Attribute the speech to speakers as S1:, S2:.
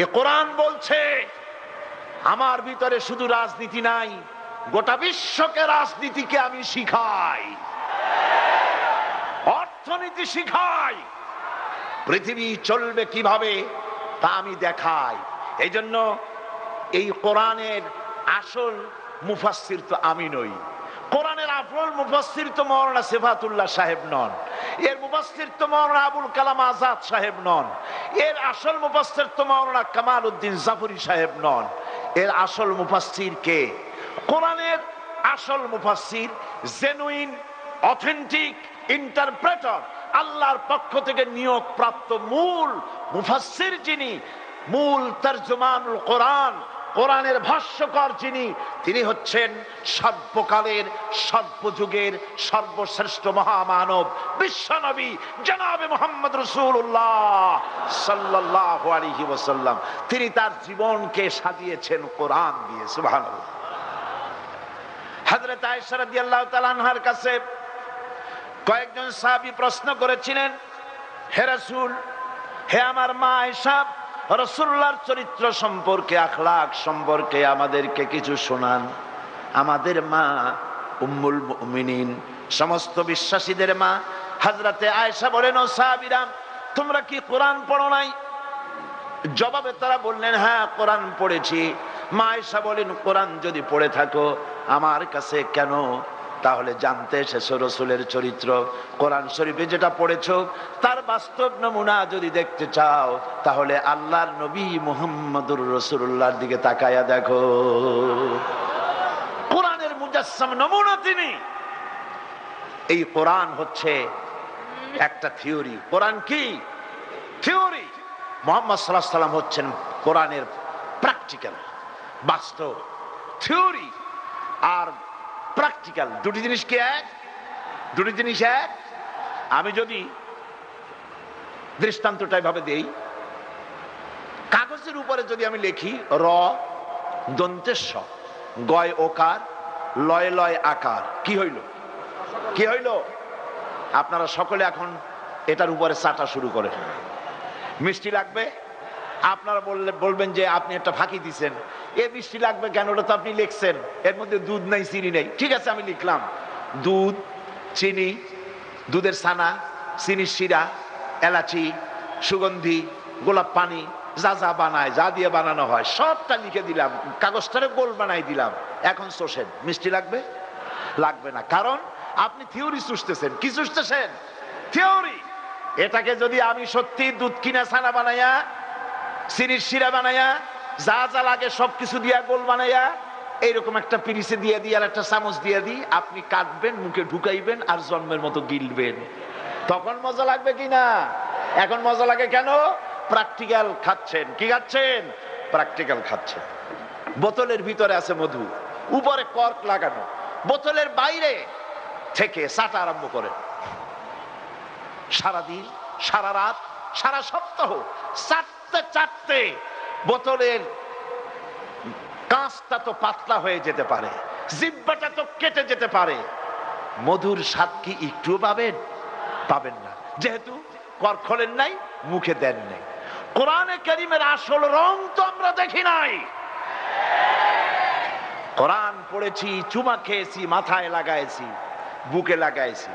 S1: এ কোরআন বলছে আমার ভিতরে শুধু রাজনীতি নাই, গোটা বিশ্বকে রাজনীতিকে আমি শিখাই, অর্থনীতি শিখাই, পৃথিবী চলবে কিভাবে তা আমি দেখাই। এই জন্য এই কোরআনের আসল মুফাসসির তো আমি নই, কোরআনের আসল মুফাসসির তো মাওলানা সিফাতুল্লাহ সাহেব নন, এর মুফাসসির তো মাওলানা আবুল কালাম আজাদ সাহেব নন, এর আসল মুফাসসির তো মাওলানা কামাল উদ্দিন জাফরি সাহেব নন। এর আসল মুফাসসির কে? কোরআনের আসল মুফাসসির, জেনুইন অথেন্টিক ইন্টারপ্রেটার, আল্লাহর পক্ষ থেকে নিয়োগ প্রাপ্ত মূল মুফাসসির যিনি, মূল তরজমানুল কোরআন, কোরআনের ভাষ্যকার যিনি, তিনি হচ্ছেন সর্বকালের সর্বযুগের সর্বশ্রেষ্ঠ মহামানব বিশ্বনবী জনাবে মুহাম্মদ রাসূলুল্লাহ সাল্লাল্লাহু আলাইহি ওয়াসাল্লাম। তিনি তার জীবনকে সাজিয়েছেন কোরআন দিয়ে। সুবহানাল্লাহ। হযরত আয়েশা রাদিয়াল্লাহু তাআলা আনহার কাছে কয়েকজন সাহাবী প্রশ্ন করেছিলেন, হে রাসূল, হে আমার মা আয়েশা, রাসূলুল্লাহর চরিত্র সম্পর্কে, আখলাক সম্পর্কে আমাদেরকে কিছু শোনান। আমাদের মা উম্মুল মুমিনিন, সমস্ত বিশ্বাসীদের মা হযরতে আয়েশা বলেন, ও সাহাবীরা, তোমরা কি কোরআন পড়ো নাই? জবাবে তারা বললেন, হ্যাঁ কোরআন পড়েছি। মা আয়েশা বলেন, কোরআন যদি পড়ে থাকো আমার কাছে কেন তাহলে জানতে এসেছো রাসূলের চরিত্র? কোরআন শরীফে যেটা পড়েছো তার বাস্তব নমুনা যদি দেখতে চাও তাহলে আল্লাহর নবী মুহাম্মদুর রাসূলুল্লাহর দিকে তাকায়া দেখো। কোরআনের মুজাসসাম নমুনা তিনি। এই কোরআন হচ্ছে একটা থিওরি। কোরআন কি? থিওরি। মুহাম্মদ সাল্লাল্লাহু আলাইহি ওয়াসাল্লাম হচ্ছেন কোরআনের প্র্যাকটিক্যাল, বাস্তব। থিওরি আর প্র্যাকটিক্যাল দুটি জিনিস কি এক? দুটি জিনিস এক। আমি যদি দৃষ্টান্তটা এভাবে দেই, কাগজের উপরে যদি আমি লিখি র দন্তেশ গয় ওকার লয় লয় আকার, কি হইল? কি হইল? আপনারা সকলে এখন এটার উপরে চাটা শুরু করে। মিষ্টি লাগবে? আপনারা বলবেন যে আপনি একটা ফাঁকি দিচ্ছেন, এ মিষ্টি লাগবে কেন? ওটা তো আপনি লিখছেন, এর মধ্যে দুধ নাই, চিনি নাই। ঠিক আছে, আমি লিখলাম দুধ, চিনি, দুধের ছানা, চিনির শিরা, এলাচি, সুগন্ধি, গোলাপ পানি, যা যা বানায়, যা দিয়ে বানানো হয় সবটা লিখে দিলাম, কাগজটারে গোল বানাই দিলাম। এখন চষেন, মিষ্টি লাগবে? লাগবে না, কারণ আপনি থিওরি চুষতেছেন। কি চুষতেছেন? থিওরি। এটাকে যদি আমি সত্যি দুধ কিনা ছানা বানাইয়া, চিনির শিরা বানাইয়া, যা যা লাগে সবকিছু দিয়া গোল বানাইয়া এইরকম একটা পিরিচে দিয়ে দিই আর একটা চামচ দিয়ে দিই, আপনি কাটবেন, মুখে ঢুকাইবেন আর জন্মের মতো গিলবেন, তখন মজা লাগবে কিনা? এখন মজা লাগে কেন? প্র্যাকটিক্যাল খাচ্ছেন। কি খাচ্ছেন? প্র্যাকটিক্যাল খাচ্ছেন। বোতলের ভিতরে আছে মধু, উপরে কর্ক লাগানো, বোতলের বাইরে থেকে চাটা আরম্ভ করেন। সারাদিন, সারা রাত, সারা সপ্তাহ চাটতে চাটতে বোতলের কাঁচটা তো পাতলা হয়ে যেতে পারে, জিহ্বাটা তো কেটে যেতে পারে, মধুর স্বাদ কি একটুও পাবেন? পাবেন না, যেহেতু কর্ক খোলেন নাই, মুখে দেন নাই। কোরআনে কারীমের আসল রং তো আমরা দেখি নাই। কোরআন পড়েছি, চুমা খেয়েছি, মাথায় লাগাইছি, বুকে লাগাইছি,